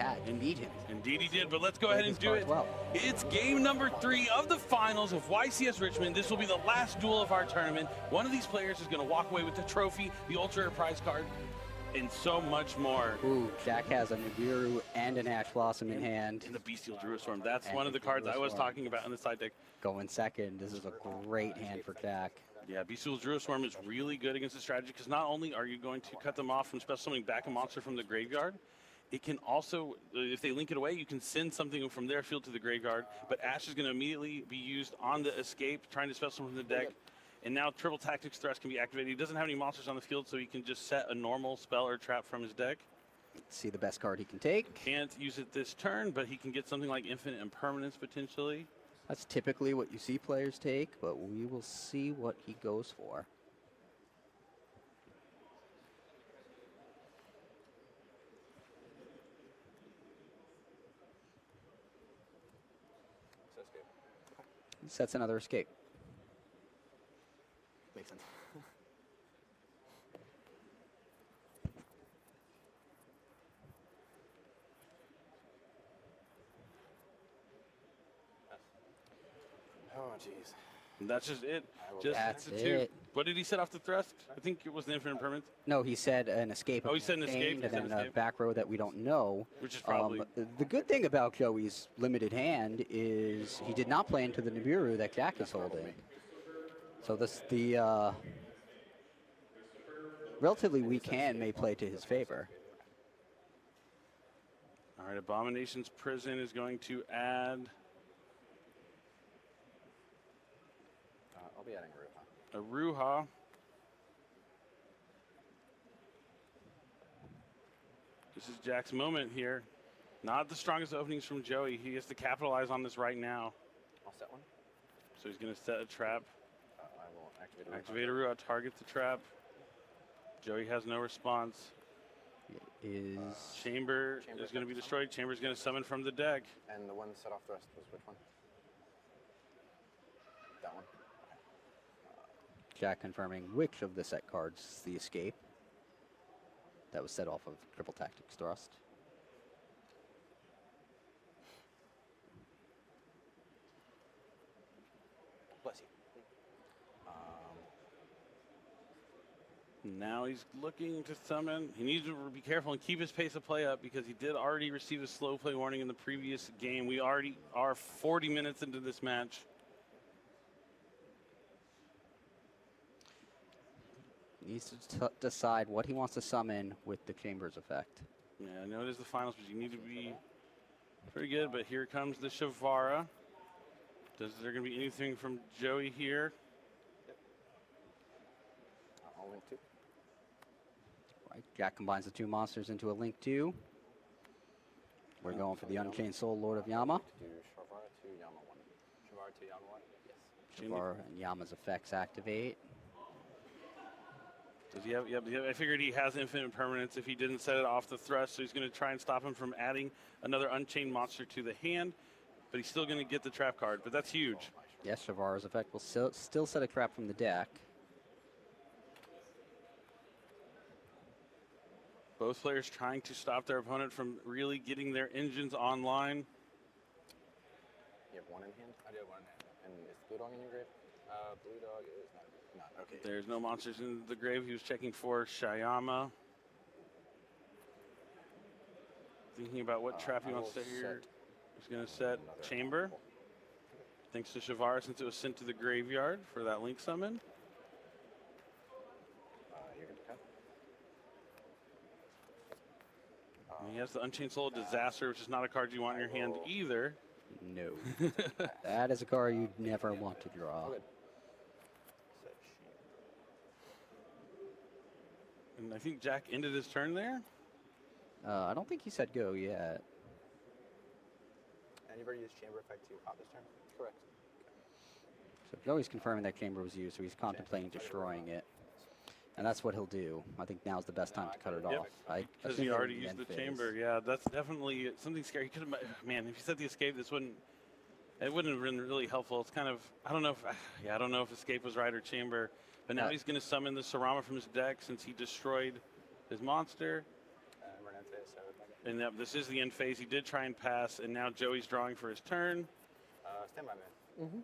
had to beat him. Indeed he did, but let's go ahead and do it. Well. It's game number 3 of the finals of YCS Richmond. This will be the last duel of our tournament. One of these players is going to walk away with the trophy, the ultra rare prize card, and so much more. Ooh, Jack has a Nibiru and an Ash Blossom in hand. And the Bestial Druid Storm. That's one of the cards I was talking about in the side deck. Going second. This is a great hand for Jack. Yeah, Bestial Druid Storm is really good against the strategy because not only are you going to cut them off from special summoning back a monster from the graveyard, it can also, if they link it away, you can send something from their field to the graveyard, but Ash is going to immediately be used on the escape, trying to special summon from the deck. And now Triple Tactics Thrust can be activated. He doesn't have any monsters on the field, so he can just set a normal spell or trap from his deck. Let's see the best card he can take. Can't use it this turn, but he can get something like Infinite Impermanence potentially. That's typically what you see players take, but we will see what he goes for. He sets another escape. Makes sense. Oh, jeez. That's just it. That's it. What did he set off the thrust? I think it was the Infinite Impermanence. No, he said an escape. Oh, he said an escape. And then a back row that we don't know. Which is probably... the good thing about Joey's limited hand is he did not play into the Nibiru that Jack is holding. So the relatively weak hand may play to his favor. All right, Abomination's Prison is going to add... I'll be adding Ruha. A Ruha. This is Jack's moment here. Not the strongest openings from Joey. He has to capitalize on this right now. I'll set one. So he's going to set a trap. I will activate a Activate a Ruha, target the trap. Joey has no response. Chamber is going to be destroyed. Chamber is going to summon from the deck. And the one set off the rest was which one? That one. Jack confirming which of the set cards is the escape. That was set off of Triple Tactics Thrust. Bless you. Now he's looking to summon. He needs to be careful and keep his pace of play up because he did already receive a slow play warning in the previous game. We already are 40 minutes into this match. Needs to decide what he wants to summon with the Chamber's effect. Yeah, I know it is the finals, but you need to be pretty good. But here comes the Shavara. Is there going to be anything from Joey here? Yep. I'll link 2. Right, Jack combines the 2 monsters into a Link 2. We're going for the Unchained Soul, Lord of Yama. Do Shavara to Yama 1. Shavara to Yama 1? Yes. Shavara and Yama's effects activate. Does he have, yep, I figured he has Infinite Impermanence if he didn't set it off the thrust, so he's going to try and stop him from adding another Unchained monster to the hand, but he's still going to get the trap card, but that's huge. Yes, Shavara's effect will still set a trap from the deck. Both players trying to stop their opponent from really getting their engines online. You have 1 in hand? I do have 1 in hand. And is Blue Dog in your grave? Blue Dog is not. Okay. There's no monsters in the grave. He was checking for Shayama. Thinking about what trap he wants to here. He's going to set Chamber. Thanks to Shavara since it was sent to the graveyard for that Link summon. You're going to cut. And he has the Unchained Soul of Disaster, which is not a card you want in your hand either. No. That is a card you'd never want to draw. And I think Jack ended his turn there. I don't think he said go yet. Anybody use Chamber effect to pop this turn? Correct. So Joey's confirming that Chamber was used, so he's contemplating destroying it. And that's what he'll do. I think now's the best time to cut it off. Because he already used the Chamber. Yeah, that's definitely something scary. He could have, man, if he set the escape, it wouldn't have been really helpful. It's kind of, I don't know if escape was right or Chamber. But now he's going to summon the Sarama from his deck since he destroyed his monster. And yep, this is the end phase. He did try and pass, and now Joey's drawing for his turn. Stand by, man.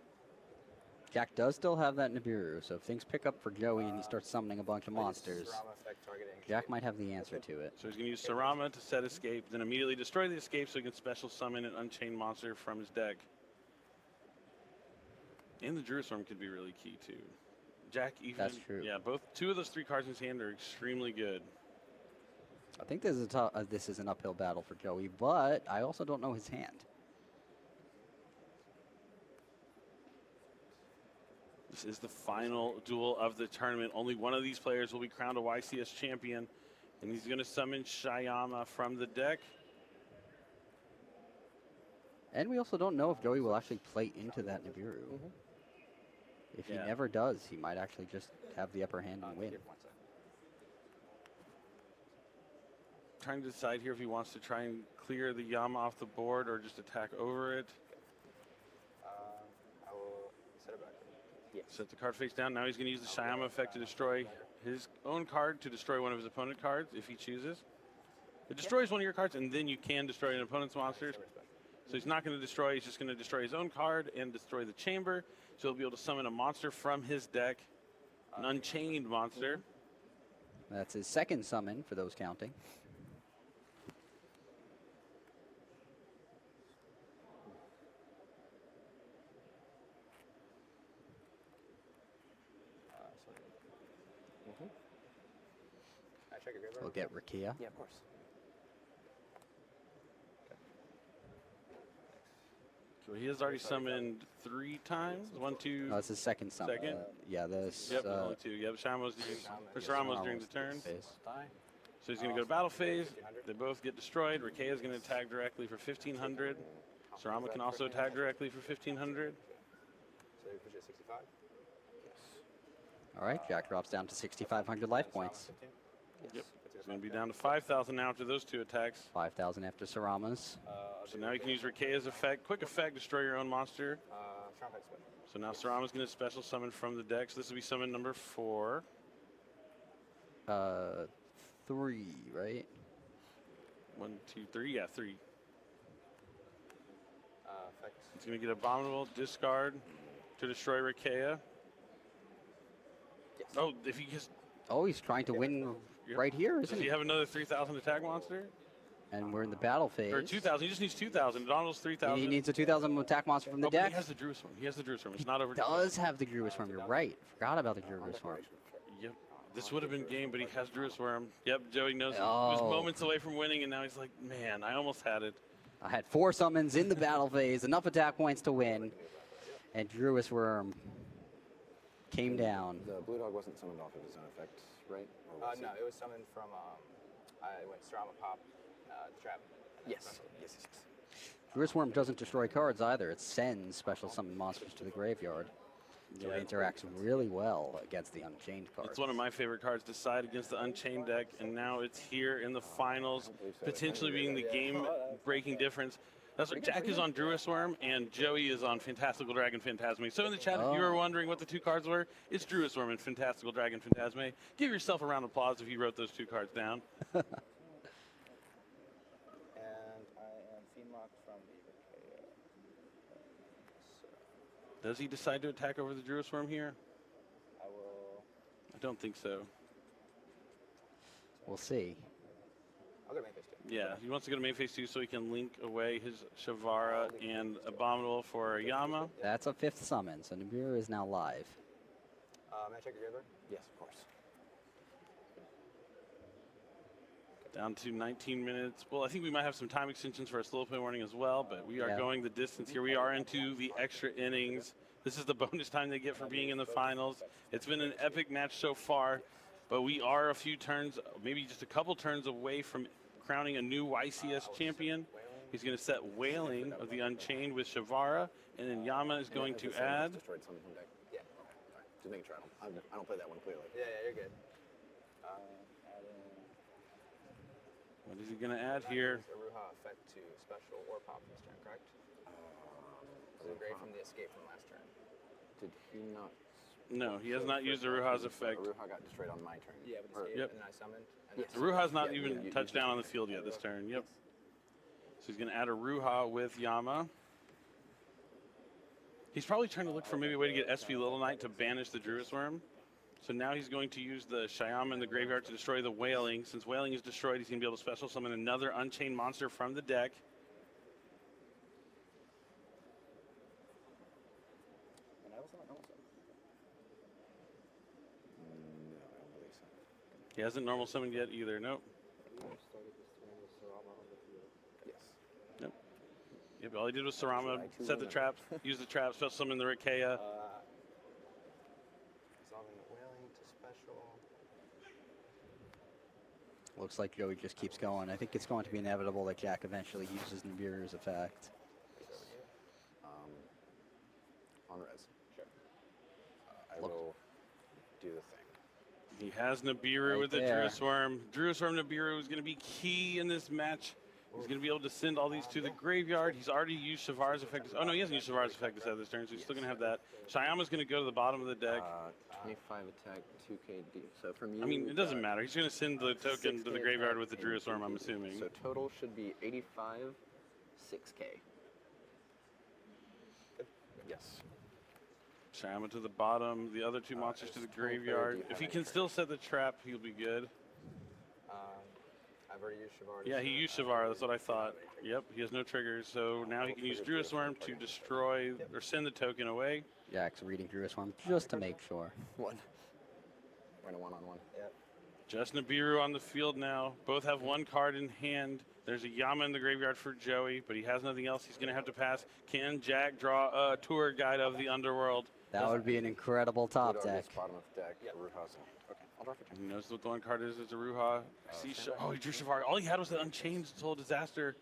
Jack does still have that Nibiru, so if things pick up for Joey and he starts summoning a bunch of monsters, Sarama effect targeting. Jack might have the answer to it. So he's going to use Sarama to set escape, then immediately destroy the escape so he can special summon an Unchained monster from his deck. And the Druisworm could be really key too. Jack even. That's true. Yeah, two of those 3 cards in his hand are extremely good. I think this is an uphill battle for Joey, but I also don't know his hand. This is the final duel of the tournament. Only one of these players will be crowned a YCS champion, and he's going to summon Shyama from the deck. And we also don't know if Joey will actually play into that Nibiru. If he never does, he might actually just have the upper hand and win. Trying to decide here if he wants to try and clear the Yama off the board or just attack over it. I will set it back. Yes. Set the card face down. Now he's going to use the Shyama effect to destroy his own card to destroy one of his opponent cards if he chooses. It destroys one of your cards, and then you can destroy an opponent's monsters. So he's not going to destroy. He's just going to destroy his own card and destroy the chamber. So he'll be able to summon a monster from his deck, an Unchained monster. That's his second summon for those counting. I check your graveyard. We'll get Rikia. Yeah, of course. So he has already summoned 3 times. 1, 2. No, that's his second summon. Second? Yeah, this. Yep, only 2. Yep, Shama's Sarama's during the turn. Phase. So he's going to go to battle phase. They both get destroyed. Rikia is going to attack directly for 1,500. Sarama can also attack directly for 1,500. So you push it at 65? All right, Jack drops down to 6,500 life points. Yep. He's going to be down to 5,000 now after those 2 attacks. 5,000 after Sarama's. So now you can use Rikia's effect. Quick effect, destroy your own monster. So now Sarama's going to special summon from the deck. So this will be summon number 4. 3, right? 1, 2, 3. Yeah, 3. Effects. He's going to get Abominable, discard to destroy Rikia. Yes. Oh, if he gets. Oh, he's trying to win right here, Does isn't he he? have another 3,000 attack monster? And we're in the battle phase. Or 2,000. He just needs 2,000. Donald's 3,000. He needs a 2,000 attack monster from the But deck. he has the Druisworm. He has the Druisworm. It's not over. Does have the Druisworm. You're right. Forgot about the Druisworm. Yep. This would have been game, but he has Druisworm. Yep. Joey knows he Oh. was moments away from winning, and now he's like, man, I almost had it. I had 4 summons in the battle phase, enough attack points to win, and Druisworm came down. The blue dog wasn't summoned off of his own effect, right? No, it was summoned from, I went Sarama Pop, Trap. Yes. Druisworm doesn't destroy cards either. It sends special summon monsters to the graveyard. So it interacts really well against the Unchained cards. It's one of my favorite cards to side against the Unchained deck, and now it's here in the finals, potentially being the game-breaking difference. That's right. Jack is on Druisworm, and Joey is on Fantastical Dragon Phantasme. So in the chat, if you were wondering what the 2 cards were, it's Druisworm and Fantastical Dragon Phantasme. Give yourself a round of applause if you wrote those 2 cards down. And I am Fiendlock from the Does he decide to attack over the Druisworm here? I will. I don't think so. We'll see. I'll go to main phase 2. Yeah, he wants to go to main phase 2 so he can link away his Shavara and Abominable for Yama. That's a 5th summon, so Nibiru is now live. May I check your graveyard? Yes, of course. Down to 19 minutes. Well, I think we might have some time extensions for our slow play warning as well, but we are going the distance here. We are into the extra innings. This is the bonus time they get for being in the finals. It's been an epic match so far, but we are a few turns, maybe just a couple turns away from crowning a new YCS champion. He's going to set Wailing of the Unchained with Shavara, and then Yama is going to add. Destroyed something from deck. Yeah. Just make sure I don't play that one clearly. Yeah, you're good. What is he going to add here? Aruha effect to special or pop this turn, correct? So great from the escape from last turn. Did he not? No, he has not used Aruha's effect. Aruha got destroyed on my turn. Yeah, with the escape, Yep. and I summoned. Aruha's not even touched down on the field yet this turn. Yep. he's going to add a Ruha with Yama. He's probably trying to look for maybe a way to get SP Little Knight to banish the Druid's Worm. So now he's going to use the Shyama in the graveyard to destroy the Wailing. Since Wailing is destroyed, he's going to be able to special summon another Unchained monster from the deck. And I was not normal summon. No, I don't believe so. He hasn't normal summoned yet either. Nope. Yes. Nope. Yep, all he did was Sarama, set the trap, use the trap, special summon the Rikea. Looks like Joey just keeps going. I think it's going to be inevitable that Jack eventually uses Nibiru's effect. On res. Sure. I will do the thing. He has Nibiru Right with the there. Druid's Worm. Druid's Worm Nibiru is going to be key in this match. He's going to be able to send all these to the graveyard. He's already used Shavara's effect. Oh, no, he hasn't used Shavara's effect this this turn, so he's still going to have that. Shyama's going to go to the bottom of the deck. 25 attack, 2k D. So from you. I mean, it doesn't matter. He's going to send the token to the graveyard with the Druid's Worm, I'm assuming. So total should be 85, 6k. Yes. Shyama to the bottom, the other two monsters to the graveyard. If he can still set the trap, he'll be good. I've already used Shavara. Yeah, he used Shavara, that's what I thought. Yep, he has no triggers, so now he can use Druid's Worm to destroy or send the token away. Jack's reading Druid's Worm just to make sure. One. We're in a one-on-one. Yep. Just Nibiru on the field now. Both have one card in hand. There's a Yama in the graveyard for Joey, but he has nothing else. He's going to have to pass. Can Jack draw a tour guide of the underworld? That would be an incredible top deck. Bottom of deck. Yep. Okay, I'll draw for He knows what the one card is. It's a Ruha. Oh, he drew Shavara. All he had was that Unchained Soul Disaster.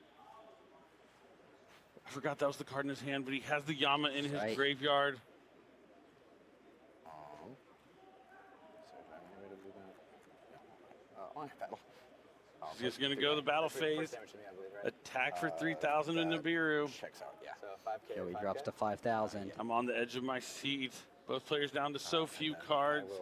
I forgot that was the card in his hand, but he has the Yama in his graveyard. So if I'm ready to do that. On battle. He's just going to go to the battle phase. Attack for 3,000 in Nibiru. Checks out, yeah. So 5k. Joey drops to 5,000. I'm on the edge of my seat. Both players down to so few cards.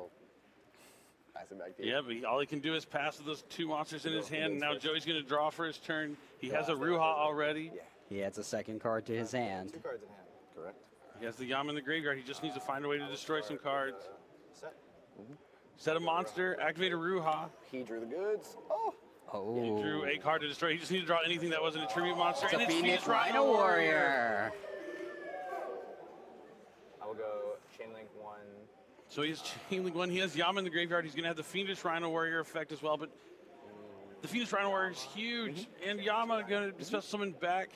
Pass it back to you. Yeah, but all he can do is pass with those two monsters in his hand. And now Joey's going to draw for his turn. He has a Ruha already. Yeah. He adds a second card to his hand. 2 cards in hand. Correct. He has the Yama in the graveyard. He just needs to find a way to destroy some cards. Set. Set a monster, activate a Ruha. He drew the goods. Oh. He drew a card to destroy. He just needed to draw anything that wasn't a tribute monster. It's and a it's Phoenix Rhino Warrior. I will go Chain Link 1. So he has Chain Link 1. He has Yama in the graveyard. He's going to have the Fiendish Rhino Warrior effect as well. But the Fiendish Rhino Warrior is huge. And Yama going to special summon back.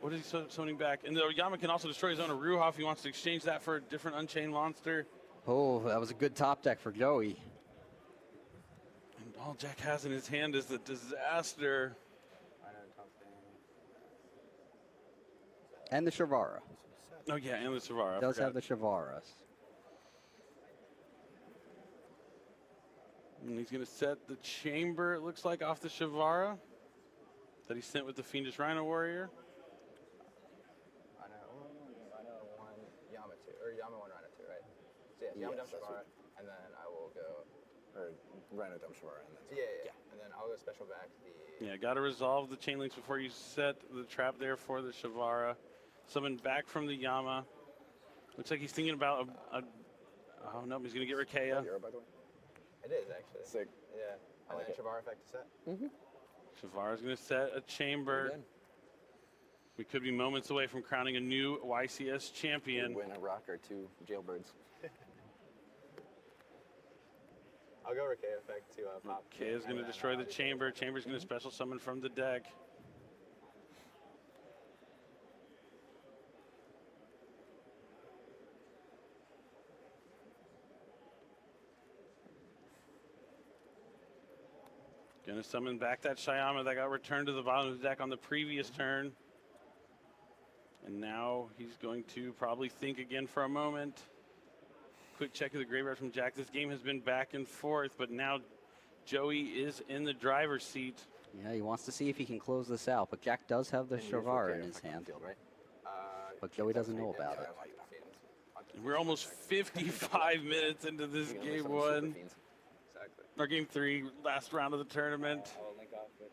What is he summoning back? And the Yama can also destroy his own Ruha if he wants to exchange that for a different Unchained monster. Oh, that was a good top deck for Joey. And all Jack has in his hand is the Disaster. And the Shavara. Oh, yeah, and the Shavara. Does have the Shavaras. And he's going to set the Chamber, it looks like, off the Shavara that he sent with the Fiendish Rhino Warrior. I know 1 Yama 2, or Yama 1 Rhino 2, right? So yeah, Yama dump Shavara, and then I will go. Or Rhino dump Shavara, and then. Yeah. And then I'll go special back the. Yeah, got to resolve the chain links before you set the trap there for the Shavara. Summon back from the Yama. Looks like he's thinking about oh no, he's going to get Rikea. By the way. It is actually. Sick. Yeah. And then Shavara effect to set. Shavara's going to set a Chamber. We could be moments away from crowning a new YCS champion. Win a rock or 2 jailbirds. I'll go Rikea effect to pop. Rikea is going to destroy the Chamber. Chamber's going to special summon from the deck. Going to summon back that Shyama that got returned to the bottom of the deck on the previous turn. And now he's going to probably think again for a moment. Quick check of the graveyard from Jack. This game has been back and forth, but now Joey is in the driver's seat. Yeah, he wants to see if he can close this out, but Jack does have the Shavara in his hand. But Joey doesn't know about it. We're almost 55 minutes into this game 1. Or game 3, last round of the tournament. I'll link off with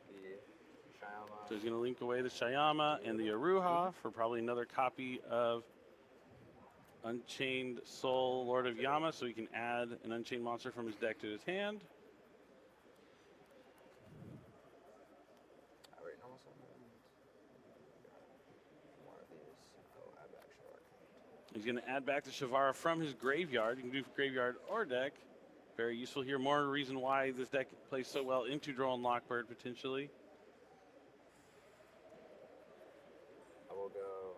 the So he's going to link away the Shayama and the Aruha for probably another copy of Unchained Soul, Lord of Yama, so he can add an Unchained monster from his deck to his hand. He's going to add back the Shavara from his graveyard. You can do graveyard or deck. Very useful here. More reason why this deck plays so well into Droll and Lockbird potentially. I will go.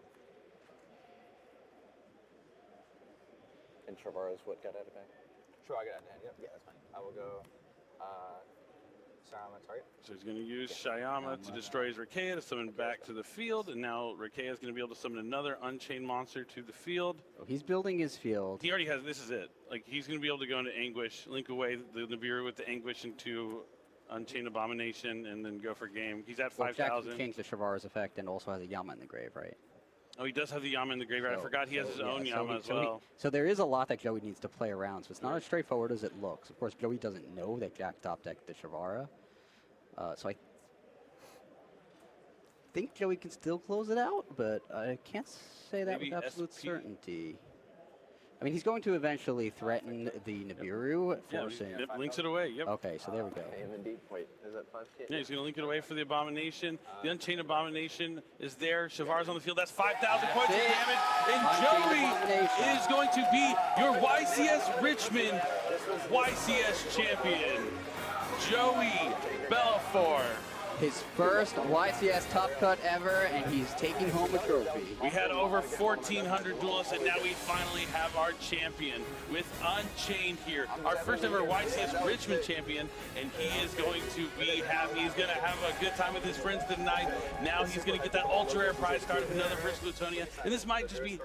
And Shavara's what got added back? Sure, I got it. Yep. Yeah, that's fine. I will go. Shayama target. So he's going to use Shayama to destroy his Rakea to summon back to the field, and now Rakea is going to be able to summon another Unchained monster to the field. So he's building his field. He already has. This is it. Like he's going to be able to go into Anguish, link away the Nibiru with the Anguish into Unchained Abomination, and then go for game. He's at Well, Jack 5,000. changed the Shavara's effect and also has a Yama in the grave, right? Oh, he does have the Yama in the graveyard. I forgot he has his own Yama as well. So there is a lot that Joey needs to play around, so it's not as straightforward as it looks. Of course, Joey doesn't know that Jack top decked the Shavara. So I think Joey can still close it out, but I can't say that Maybe with absolute SP? certainty. I mean, he's going to eventually threaten the Nibiru, Yeah, forcing... yep, links it away. Yep. Okay, so there we go. And indeed, wait, is that 5K? Yeah, he's going to link it away for the Abomination. The Unchained Abomination is there. Shavara's on the field. That's 5,000 points of That's it. damage. And Unchained Joey Abomination. is going to be your YCS Richmond YCS champion. Joey Bellafor. His first YCS top cut ever, and he's taking home a trophy. We had over 1,400 duelists, and now we finally have our champion with Unchained here. Our first ever YCS Richmond champion, and he is going to be happy. He's going to have a good time with his friends tonight. Now he's going to get that ultra rare prize card of another first Plutonia, and this might just be,